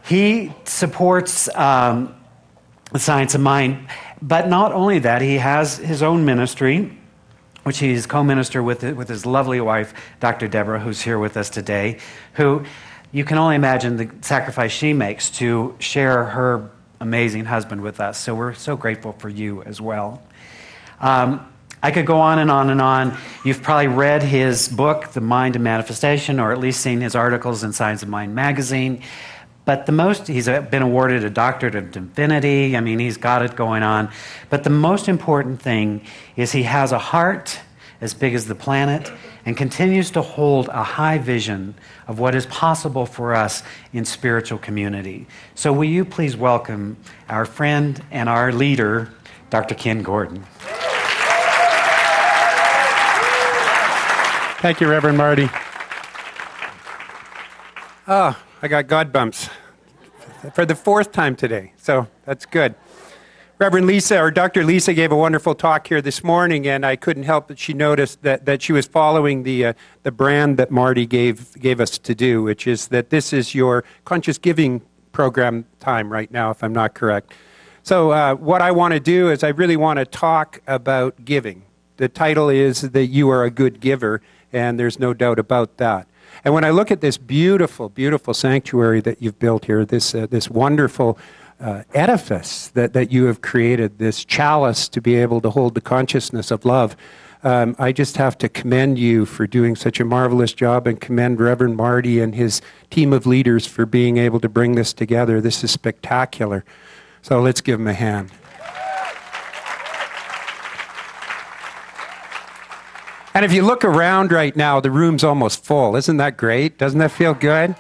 He supports the Science of Mind, but not only that, he has his own ministry, which he's co-minister with his lovely wife, Dr. Deborah, who's here with us today, who you can only imagine the sacrifice she makes to share her amazing husband with us. So we're so grateful for you as well. I could go on and on and on. You've probably read his book, The Mind of Manifestation, or at least seen his articles in Science of Mind magazine. But he's been awarded a doctorate of divinity. I mean, he's got it going on. But the most important thing is he has a heart as big as the planet and continues to hold a high vision of what is possible for us in spiritual community. So will you please welcome our friend and our leader, Dr. Kenn Gordon. Thank you, Reverend Marty. Oh, I got God bumps for the fourth time today, so that's good. Reverend Lisa, or Dr. Lisa, gave a wonderful talk here this morning, and I couldn't help but she noticed that she was following the brand that Marty gave us to do, which is that this is your conscious giving program time right now, if I'm not correct. So what I want to do is I really want to talk about giving. The title is that you are a good giver, and there's no doubt about that. And when I look at this beautiful, beautiful sanctuary that you've built here, this wonderful edifice that you have created, this chalice to be able to hold the consciousness of love, I just have to commend you for doing such a marvelous job and commend Reverend Marty and his team of leaders for being able to bring this together. This is spectacular. So let's give them a hand. And if you look around right now, the room's almost full. Isn't that great? Doesn't that feel good?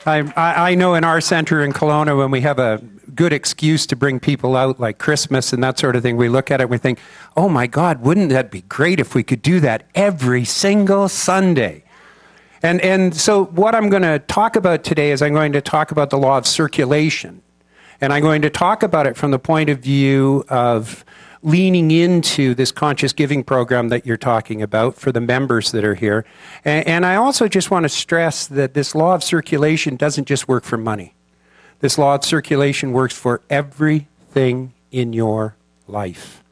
I know in our center in Kelowna, when we have a good excuse to bring people out, like Christmas and that sort of thing, we look at it and we think, oh my God, wouldn't that be great if we could do that every single Sunday? And so what I'm going to talk about today is I'm going to talk about the law of circulation. And I'm going to talk about it from the point of view of leaning into this conscious giving program that you're talking about for the members that are here. And I also just want to stress that this law of circulation doesn't just work for money. This law of circulation works for everything in your life.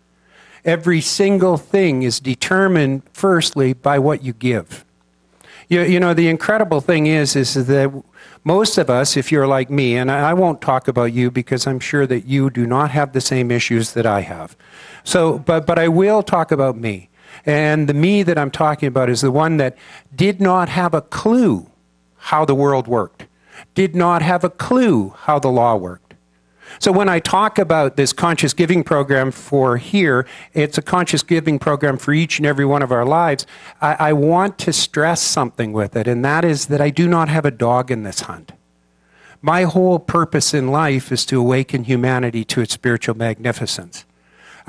Every single thing is determined, firstly, by what you give. You know, the incredible thing is that most of us, if you're like me, and I won't talk about you because I'm sure that you do not have the same issues that I have. So, but I will talk about me. And the me that I'm talking about is the one that did not have a clue how the world worked, did not have a clue how the law worked. So when I talk about this conscious giving program for here, it's a conscious giving program for each and every one of our lives. I want to stress something with it, and that is that I do not have a dog in this hunt. My whole purpose in life is to awaken humanity to its spiritual magnificence.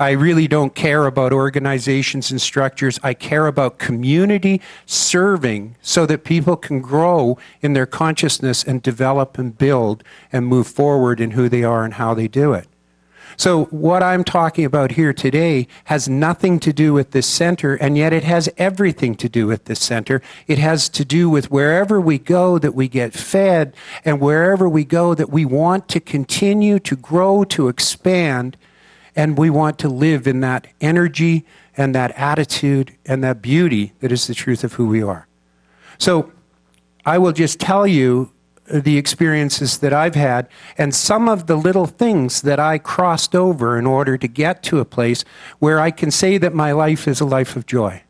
I really don't care about organizations and structures. I care about community serving so that people can grow in their consciousness and develop and build and move forward in who they are and how they do it. So what I'm talking about here today has nothing to do with this center, and yet it has everything to do with this center. It has to do with wherever we go that we get fed, and wherever we go that we want to continue to grow, to expand, and we want to live in that energy and that attitude and that beauty that is the truth of who we are. So I will just tell you the experiences that I've had and some of the little things that I crossed over in order to get to a place where I can say that my life is a life of joy,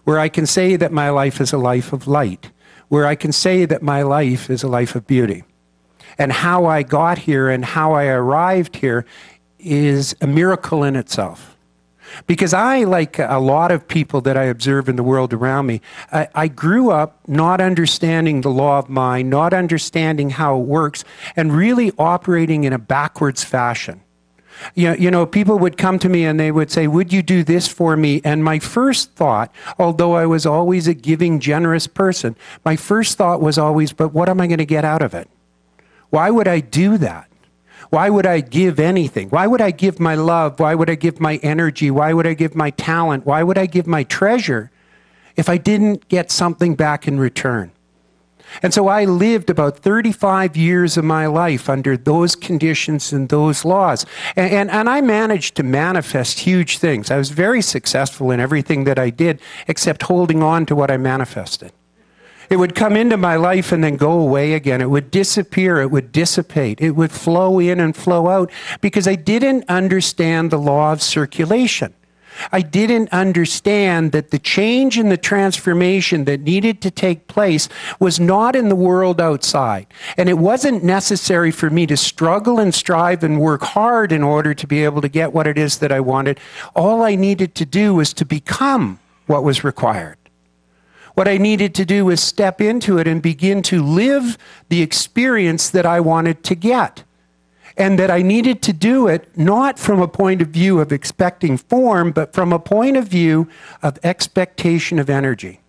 where I can say that my life is a life of light, where I can say that my life is a life of beauty. And how I got here and how I arrived here is a miracle in itself. Because I, like a lot of people that I observe in the world around me, I grew up not understanding the law of mind, not understanding how it works, and really operating in a backwards fashion. You know, people would come to me and they would say, would you do this for me? And my first thought, although I was always a giving, generous person, my first thought was always, but what am I going to get out of it? Why would I do that? Why would I give anything? Why would I give my love? Why would I give my energy? Why would I give my talent? Why would I give my treasure if I didn't get something back in return? And so I lived about 35 years of my life under those conditions and those laws. And I managed to manifest huge things. I was very successful in everything that I did, except holding on to what I manifested. It would come into my life and then go away again. It would disappear. It would dissipate. It would flow in and flow out because I didn't understand the law of circulation. I didn't understand that the change and the transformation that needed to take place was not in the world outside. And it wasn't necessary for me to struggle and strive and work hard in order to be able to get what it is that I wanted. All I needed to do was to become what was required. What I needed to do was step into it and begin to live the experience that I wanted to get. And that I needed to do it not from a point of view of expecting form, but from a point of view of expectation of energy.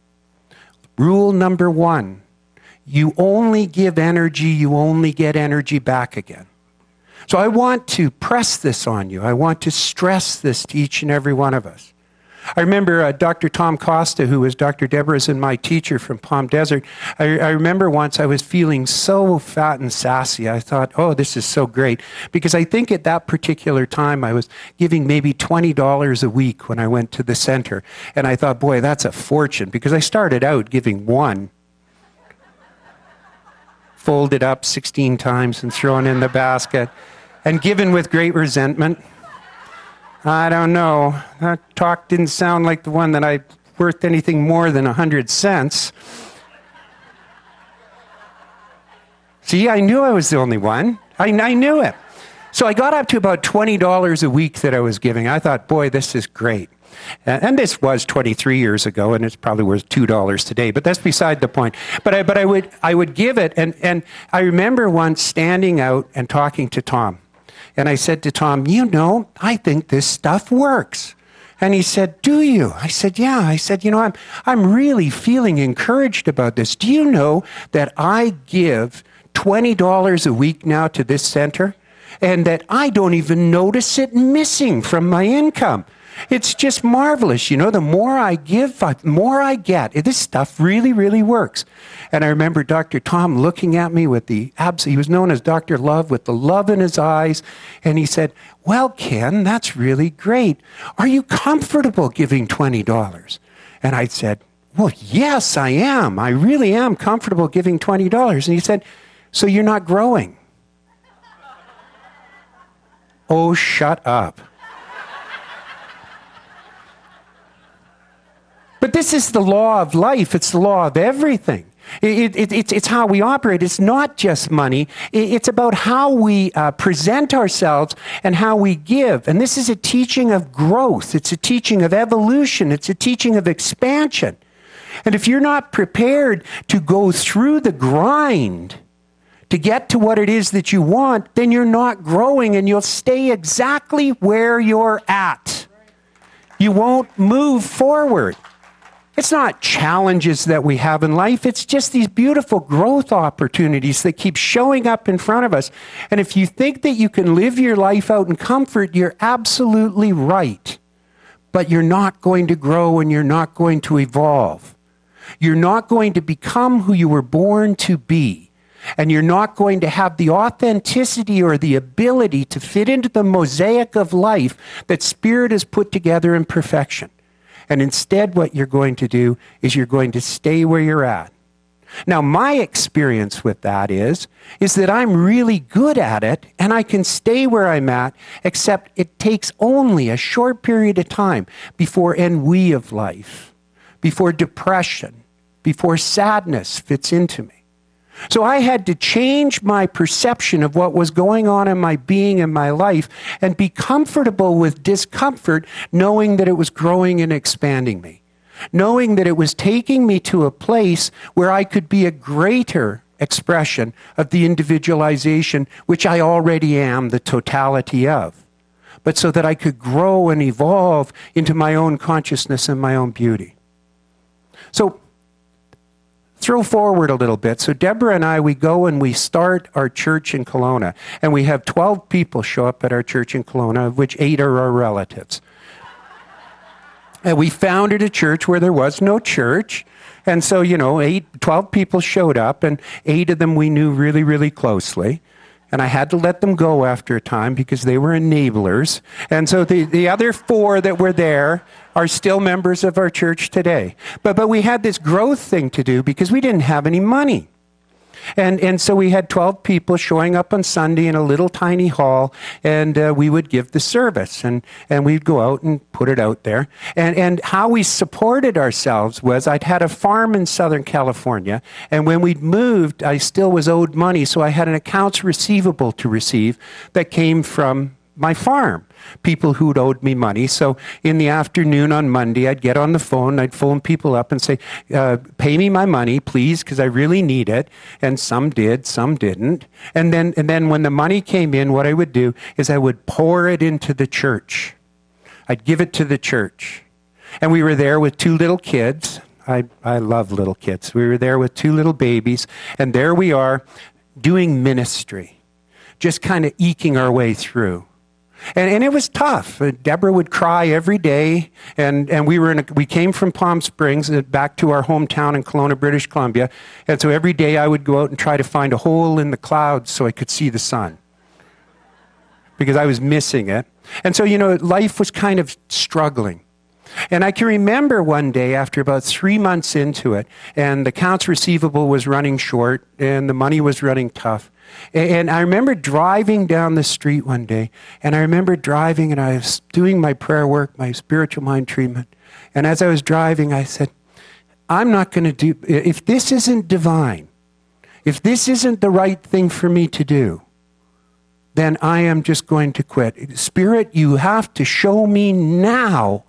Rule number 1, you only give energy, you only get energy back again. So I want to press this on you. I want to stress this to each and every one of us. I remember Dr. Tom Costa, who was Dr. Deborah's and my teacher from Palm Desert. I remember once I was feeling so fat and sassy. I thought, oh, this is so great. Because I think at that particular time I was giving maybe $20 a week when I went to the center. And I thought, boy, that's a fortune. Because I started out giving $1. Folded up 16 times and thrown in the basket. And given with great resentment. I don't know. That talk didn't sound like the one that I worth anything more than 100 cents. See, I knew I was the only one. I knew it. So I got up to about $20 a week that I was giving. I thought, boy, this is great. And this was 23 years ago, and it's probably worth $2 today, but that's beside the point. But I would give it, and I remember once standing out and talking to Tom. And I said to Tom, you know, I think this stuff works. And he said, do you? I said, yeah. I said, you know, I'm really feeling encouraged about this. Do you know that I give $20 a week now to this center? And that I don't even notice it missing from my income. It's just marvelous. You know, the more I give, the more I get. This stuff really, really works. And I remember Dr. Tom looking at me with he was known as Dr. Love, with the love in his eyes. And he said, well, Ken, that's really great. Are you comfortable giving $20? And I said, well, yes, I am. I really am comfortable giving $20. And he said, so you're not growing? Oh, shut up. But this is the law of life. It's the law of everything. It's how we operate. It's not just money. It's about how we present ourselves and how we give. And this is a teaching of growth. It's a teaching of evolution. It's a teaching of expansion. And if you're not prepared to go through the grind to get to what it is that you want, then you're not growing and you'll stay exactly where you're at. You won't move forward. It's not challenges that we have in life. It's just these beautiful growth opportunities that keep showing up in front of us. And if you think that you can live your life out in comfort, you're absolutely right. But you're not going to grow and you're not going to evolve. You're not going to become who you were born to be. And you're not going to have the authenticity or the ability to fit into the mosaic of life that Spirit has put together in perfection. And instead, what you're going to do is you're going to stay where you're at. Now, my experience with that is that I'm really good at it, and I can stay where I'm at, except it takes only a short period of time before ennui of life, before depression, before sadness fits into me. So I had to change my perception of what was going on in my being and my life and be comfortable with discomfort, knowing that it was growing and expanding me, knowing that it was taking me to a place where I could be a greater expression of the individualization, which I already am the totality of, but so that I could grow and evolve into my own consciousness and my own beauty. So throw forward a little bit. So Deborah and I, we go and we start our church in Kelowna. And we have 12 people show up at our church in Kelowna, of which 8 are our relatives. And we founded a church where there was no church. And so, 12 people showed up, and 8 of them we knew really, really closely. And I had to let them go after a time because they were enablers. And so the other 4 that were there are still members of our church today. But we had this growth thing to do because we didn't have any money. And so we had 12 people showing up on Sunday in a little tiny hall, and we would give the service, and we'd go out and put it out there. And how we supported ourselves was I'd had a farm in Southern California, and when we'd moved, I still was owed money, so I had an accounts receivable to receive that came from my farm, people who'd owed me money. So in the afternoon on Monday, I'd get on the phone, I'd phone people up and say, pay me my money, please, because I really need it. And some did, some didn't. And then when the money came in, what I would do is I would pour it into the church. I'd give it to the church. And we were there with 2 little kids. I love little kids. We were there with 2 little babies. And there we are doing ministry, just kind of eking our way through. And it was tough. Deborah would cry every day, and we came from Palm Springs back to our hometown in Kelowna, British Columbia, and so every day I would go out and try to find a hole in the clouds so I could see the sun, because I was missing it. And so, life was kind of struggling. And I can remember one day after about 3 months into it, and the accounts receivable was running short, and the money was running tough. And I remember driving down the street one day, and I remember driving, and I was doing my prayer work, my spiritual mind treatment. And as I was driving, I said, I'm not going to do, if this isn't divine, if this isn't the right thing for me to do, then I am just going to quit. Spirit, you have to show me now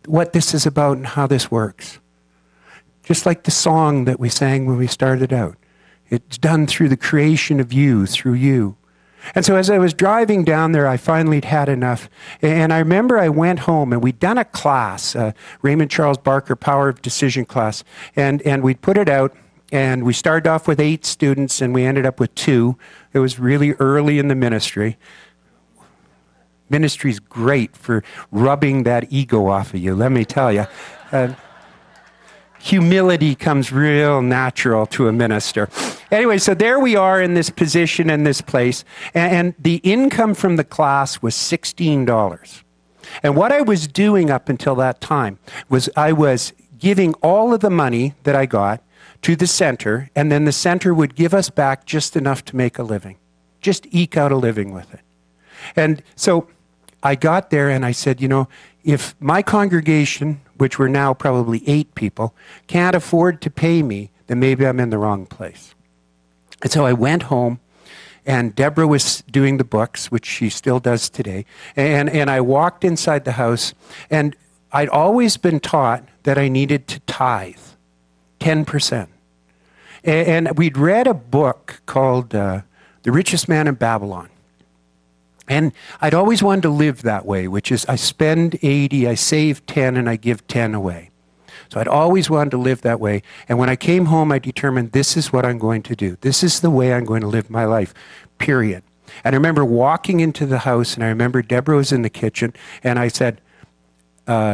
what this is about and how this works. Just like the song that we sang when we started out. It's done through the creation of you, through you. And so as I was driving down there, I finally had enough. And I remember I went home, and we'd done a class, Raymond Charles Barker Power of Decision class. And we put it out, and we started off with 8 students, and we ended up with 2. It was really early in the ministry. Ministry's great for rubbing that ego off of you, let me tell you. Humility comes real natural to a minister. Anyway, so there we are in this position in this place, and the income from the class was $16. And what I was doing up until that time was I was giving all of the money that I got to the center, and then the center would give us back just enough to make a living, just eke out a living with it. And so I got there and I said, if my congregation, which were now probably 8 people, can't afford to pay me, then maybe I'm in the wrong place. And so I went home, and Deborah was doing the books, which she still does today. And I walked inside the house, and I'd always been taught that I needed to tithe, 10%. And we'd read a book called The Richest Man in Babylon. And I'd always wanted to live that way, which is I spend 80, I save 10, and I give 10 away. So I'd always wanted to live that way. And when I came home, I determined this is what I'm going to do. This is the way I'm going to live my life, period. And I remember walking into the house, and I remember Deborah was in the kitchen, and I said,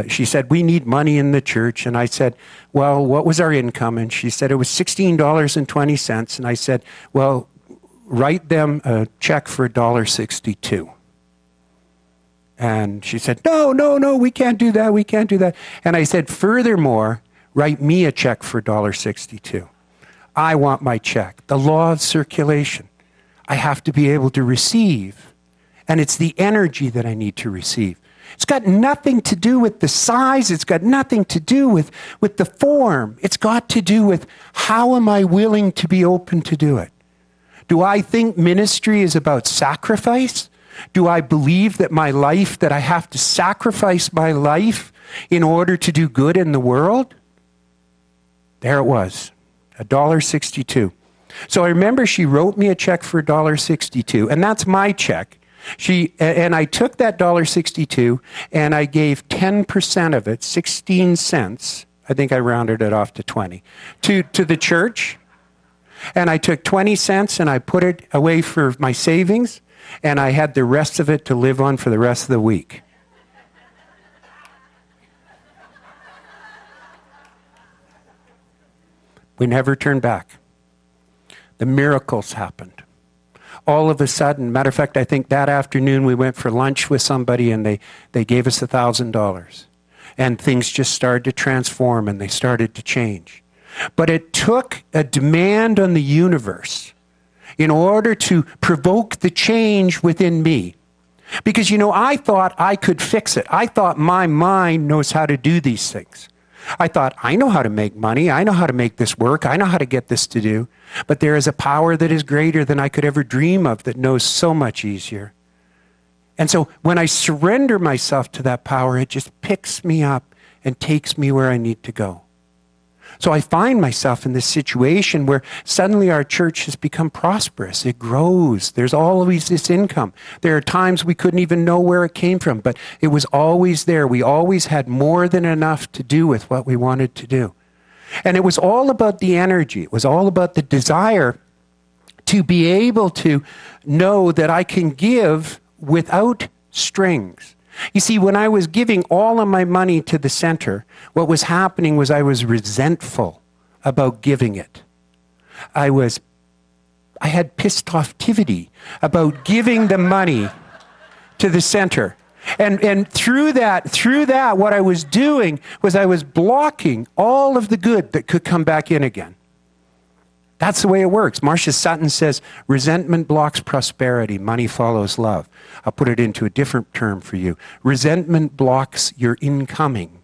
she said, we need money in the church. And I said, well, what was our income? And she said, it was $16.20. And I said, well, write them a check for $1.62. And she said, no, we can't do that, we can't do that. And I said, furthermore, write me a check for $1.62. I want my check. The law of circulation. I have to be able to receive. And it's the energy that I need to receive. It's got nothing to do with the size. It's got nothing to do with the form. It's got to do with how am I willing to be open to do it. Do I think ministry is about sacrifice? Do I believe that my life, that I have to sacrifice my life in order to do good in the world? There it was, $1.62. So I remember she wrote me a check for $1.62, and that's my check. And I took that $1.62, and I gave 10% of it, 16 cents, I think I rounded it off to 20, to the church. And I took 20 cents and I put it away for my savings, and I had the rest of it to live on for the rest of the week. We never turned back. The miracles happened. All of a sudden, matter of fact, I think that afternoon we went for lunch with somebody and they gave us $1,000. And things just started to transform and they started to change. But it took a demand on the universe in order to provoke the change within me. Because, I thought I could fix it. I thought my mind knows how to do these things. I thought, I know how to make money. I know how to make this work. I know how to get this to do. But there is a power that is greater than I could ever dream of that knows so much easier. And so when I surrender myself to that power, it just picks me up and takes me where I need to go. So I find myself in this situation where suddenly our church has become prosperous. It grows. There's always this income. There are times we couldn't even know where it came from, but it was always there. We always had more than enough to do with what we wanted to do. And it was all about the energy. It was all about the desire to be able to know that I can give without strings. You see, when I was giving all of my money to the center, what was happening was I was resentful about giving it. I had pissed offtivity about giving the money to the center. And through that, what I was doing was I was blocking all of the good that could come back in again. That's the way it works. Marcia Sutton says, resentment blocks prosperity, money follows love. I'll put it into a different term for you. Resentment blocks your incoming.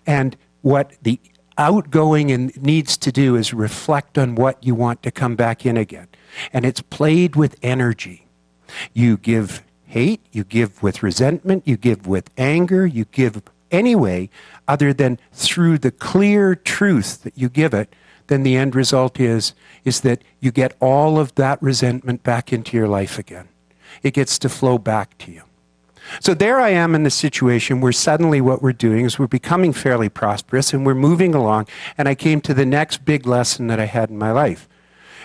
And what the outgoing needs to do is reflect on what you want to come back in again. And it's played with energy. You give hate, you give with resentment, you give with anger, you give any way other than through the clear truth that you give it. Then the end result is that you get all of that resentment back into your life again. It gets to flow back to you. So there I am in the situation where suddenly what we're doing is we're becoming fairly prosperous and we're moving along, and I came to the next big lesson that I had in my life.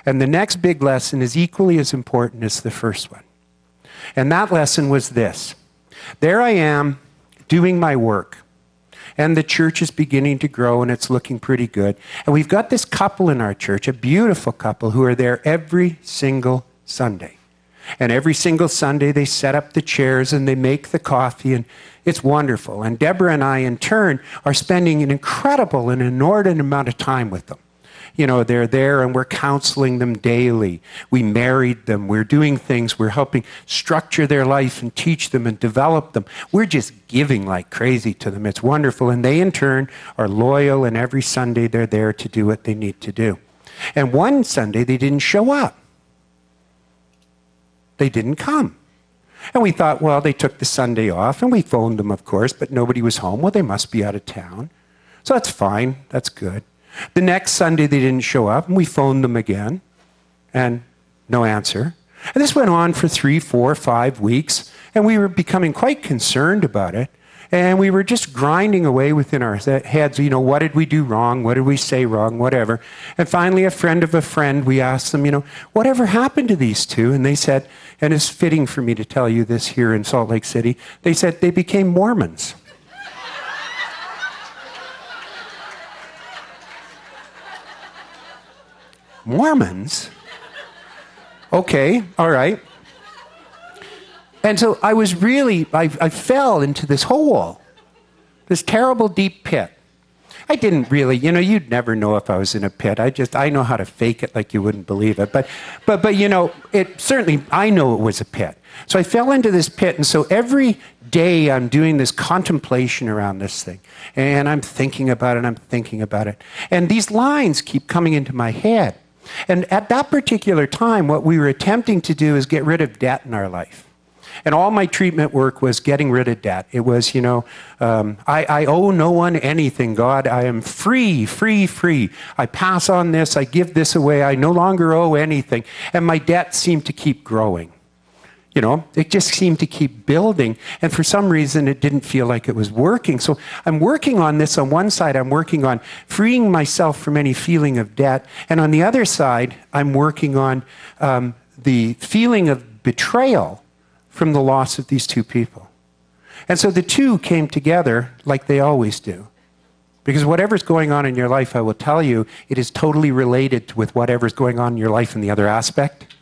And the next big lesson is equally as important as the first one. And that lesson was this. There I am doing my work. And the church is beginning to grow, and it's looking pretty good. And we've got this couple in our church, a beautiful couple, who are there every single Sunday. And every single Sunday, they set up the chairs, and they make the coffee, and it's wonderful. And Deborah and I, in turn, are spending an incredible and inordinate amount of time with them. They're there, and we're counseling them daily. We married them. We're doing things. We're helping structure their life and teach them and develop them. We're just giving like crazy to them. It's wonderful. And they, in turn, are loyal, and every Sunday they're there to do what they need to do. And one Sunday, they didn't show up. They didn't come. And we thought, well, they took the Sunday off, and we phoned them, of course, but nobody was home. Well, they must be out of town. So that's fine. That's good. The next Sunday, they didn't show up, and we phoned them again, and no answer. And this went on for 3, 4, 5 weeks, and we were becoming quite concerned about it, and we were just grinding away within our heads, what did we do wrong? What did we say wrong? Whatever. And finally, a friend of a friend, we asked them, whatever happened to these two? And they said, and it's fitting for me to tell you this here in Salt Lake City, they said they became Mormons. Mormons? Okay, all right. And so I was I fell into this hole, this terrible deep pit. I didn't really, you'd never know if I was in a pit. I know how to fake it like you wouldn't believe it. But it certainly, I know it was a pit. So I fell into this pit, and so every day I'm doing this contemplation around this thing. And I'm thinking about it, And these lines keep coming into my head. And at that particular time, what we were attempting to do is get rid of debt in our life. And all my treatment work was getting rid of debt. It was, I owe no one anything, God. I am free, free, free. I pass on this. I give this away. I no longer owe anything. And my debt seemed to keep growing. It just seemed to keep building. And for some reason, it didn't feel like it was working. So I'm working on this. On one side, I'm working on freeing myself from any feeling of debt. And on the other side, I'm working on the feeling of betrayal from the loss of these two people. And so the two came together like they always do. Because whatever's going on in your life, I will tell you, it is totally related with whatever's going on in your life in the other aspect.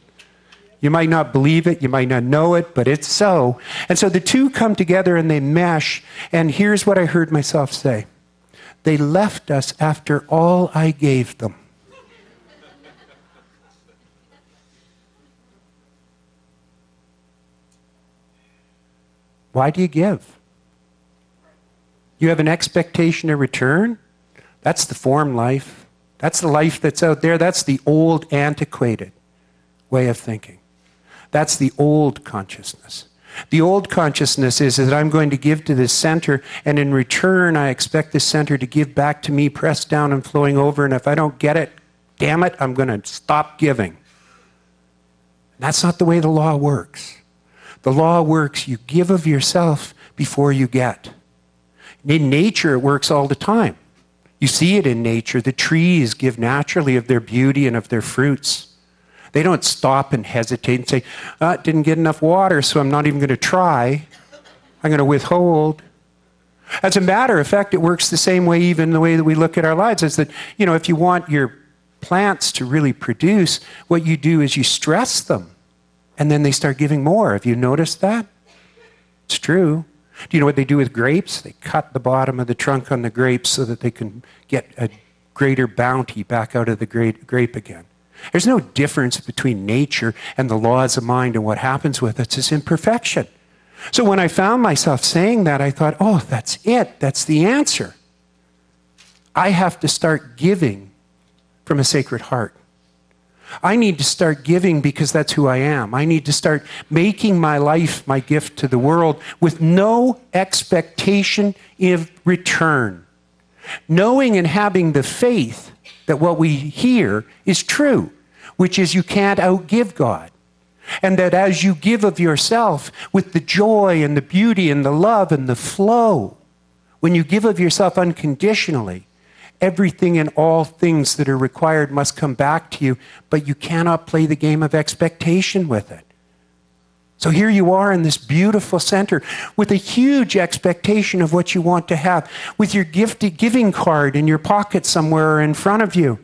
You might not believe it, you might not know it, but it's so. And so the two come together and they mesh. And here's what I heard myself say. They left us after all I gave them. Why do you give? You have an expectation of return? That's the form life. That's the life that's out there. That's the old, antiquated way of thinking. That's the old consciousness. The old consciousness is that I'm going to give to this center, and in return, I expect this center to give back to me, pressed down and flowing over, and if I don't get it, damn it, I'm going to stop giving. That's not the way the law works. The law works, you give of yourself before you get. In nature, it works all the time. You see it in nature. The trees give naturally of their beauty and of their fruits. They don't stop and hesitate and say, it didn't get enough water, so I'm not even going to try. I'm going to withhold. As a matter of fact, it works the same way, even the way that we look at our lives, is that, if you want your plants to really produce, what you do is you stress them, and then they start giving more. Have you noticed that? It's true. Do you know what they do with grapes? They cut the bottom of the trunk on the grapes so that they can get a greater bounty back out of the grape again. There's no difference between nature and the laws of mind, and what happens with it is imperfection. So when I found myself saying that, I thought, oh, that's it. That's the answer. I have to start giving from a sacred heart. I need to start giving because that's who I am. I need to start making my life my gift to the world with no expectation of return. Knowing and having the faith that what we hear is true, which is you can't outgive God. And that as you give of yourself with the joy and the beauty and the love and the flow, when you give of yourself unconditionally, everything and all things that are required must come back to you, but you cannot play the game of expectation with it. So here you are in this beautiful center with a huge expectation of what you want to have, with your giving card in your pocket somewhere or in front of you.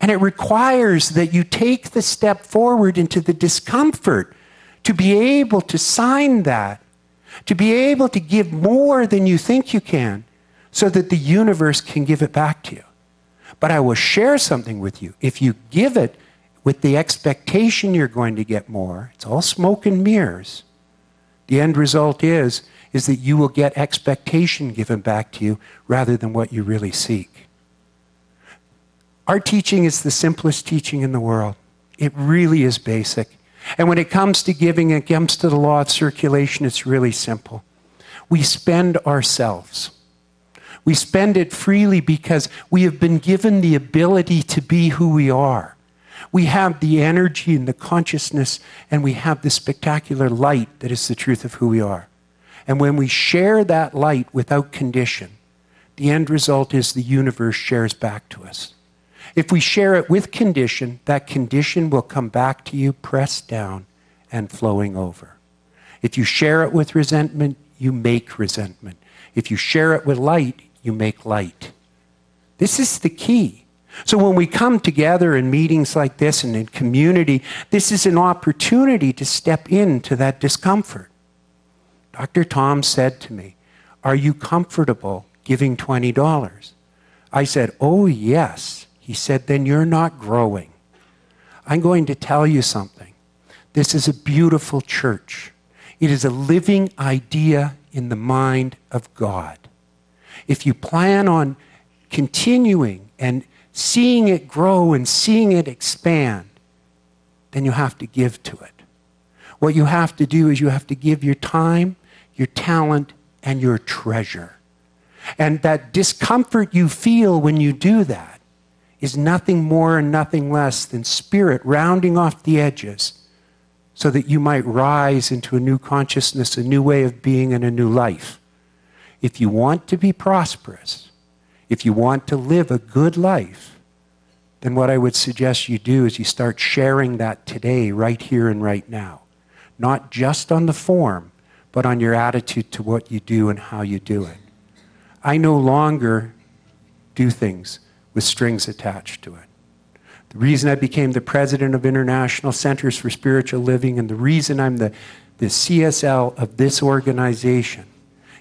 And it requires that you take the step forward into the discomfort to be able to sign that, to be able to give more than you think you can, so that the universe can give it back to you. But I will share something with you. If you give it with the expectation you're going to get more, it's all smoke and mirrors. The end result is that you will get expectation given back to you rather than what you really seek. Our teaching is the simplest teaching in the world. It really is basic. And when it comes to giving, it comes to the law of circulation, it's really simple. We spend ourselves. We spend it freely because we have been given the ability to be who we are. We have the energy and the consciousness, and we have the spectacular light that is the truth of who we are. And when we share that light without condition, the end result is the universe shares back to us. If we share it with condition, that condition will come back to you pressed down and flowing over. If you share it with resentment, you make resentment. If you share it with light, you make light. This is the key. So when we come together in meetings like this and in community, this is an opportunity to step into that discomfort. Dr. Tom said to me, "Are you comfortable giving $20?" I said, "Oh, yes." He said, "Then you're not growing." I'm going to tell you something. This is a beautiful church. It is a living idea in the mind of God. If you plan on continuing and seeing it grow and seeing it expand, then you have to give to it. What you have to do is you have to give your time, your talent, and your treasure. And that discomfort you feel when you do that is nothing more and nothing less than spirit rounding off the edges so that you might rise into a new consciousness, a new way of being, and a new life. If you want to be prosperous, if you want to live a good life, then what I would suggest you do is you start sharing that today, right here and right now. Not just on the form, but on your attitude to what you do and how you do it. I no longer do things with strings attached to it. The reason I became the president of International Centers for Spiritual Living and the reason I'm the CSL of this organization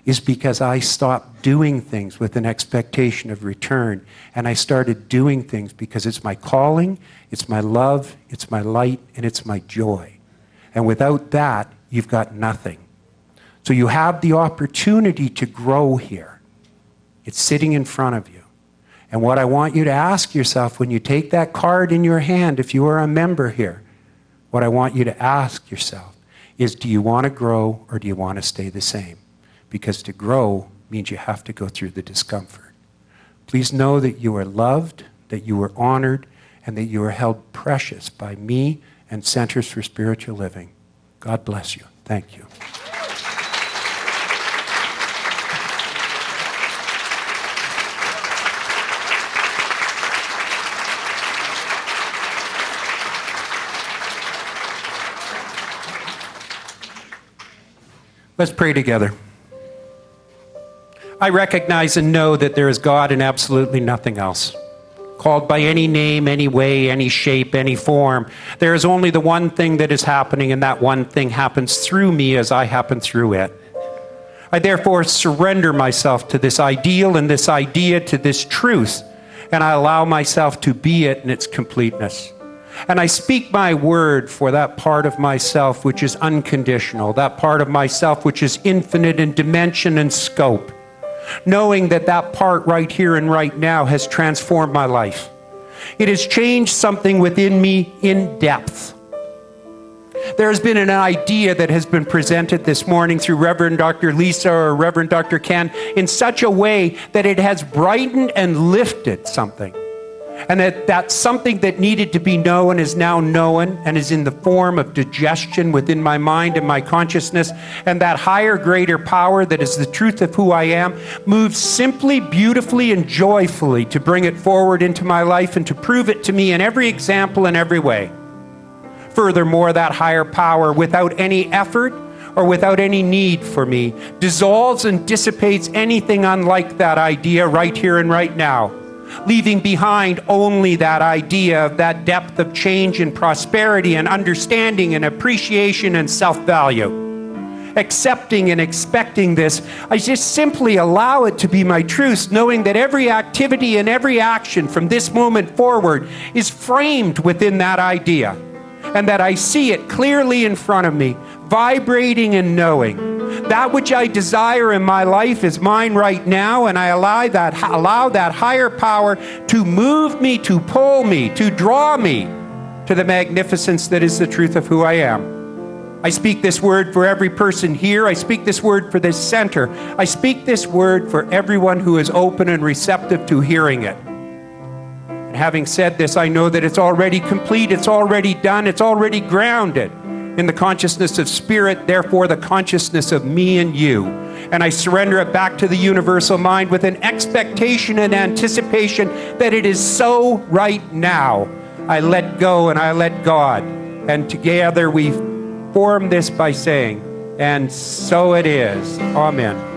is because I stopped doing things with an expectation of return, and I started doing things because it's my calling, it's my love, it's my light, and it's my joy. And without that, you've got nothing. So you have the opportunity to grow here. It's sitting in front of you. And what I want you to ask yourself when you take that card in your hand, if you are a member here, what I want you to ask yourself is, do you want to grow or do you want to stay the same? Because to grow means you have to go through the discomfort. Please know that you are loved, that you are honored, and that you are held precious by me and Centers for Spiritual Living. God bless you. Thank you. Let's pray together. I recognize and know that there is God and absolutely nothing else. Called by any name, any way, any shape, any form, there is only the one thing that is happening, and that one thing happens through me as I happen through it. I therefore surrender myself to this ideal and this idea, to this truth, and I allow myself to be it in its completeness. And I speak my word for that part of myself which is unconditional, that part of myself which is infinite in dimension and scope, knowing that that part right here and right now has transformed my life. It has changed something within me in depth. There has been an idea that has been presented this morning through Reverend Dr. Lisa or Reverend Dr. Kenn in such a way that it has brightened and lifted something. And that something that needed to be known is now known and is in the form of digestion within my mind and my consciousness. And that higher, greater power that is the truth of who I am moves simply, beautifully, and joyfully to bring it forward into my life and to prove it to me in every example and every way. Furthermore, that higher power, without any effort or without any need for me, dissolves and dissipates anything unlike that idea right here and right now, leaving behind only that idea of that depth of change and prosperity and understanding and appreciation and self-value. Accepting and expecting this, I just simply allow it to be my truth, knowing that every activity and every action from this moment forward is framed within that idea, and that I see it clearly in front of me, vibrating and knowing that which I desire in my life is mine right now, and I allow that higher power to move me, to pull me, to draw me to the magnificence that is the truth of who I am. I speak this word for every person here. I speak this word for this center. I speak this word for everyone who is open and receptive to hearing it. And having said this, I know that it's already complete, it's already done, it's already grounded in the consciousness of spirit, therefore the consciousness of me and you. And I surrender it back to the universal mind with an expectation and anticipation that it is so right now. I let go and I let God. And together we form this by saying, and so it is. Amen.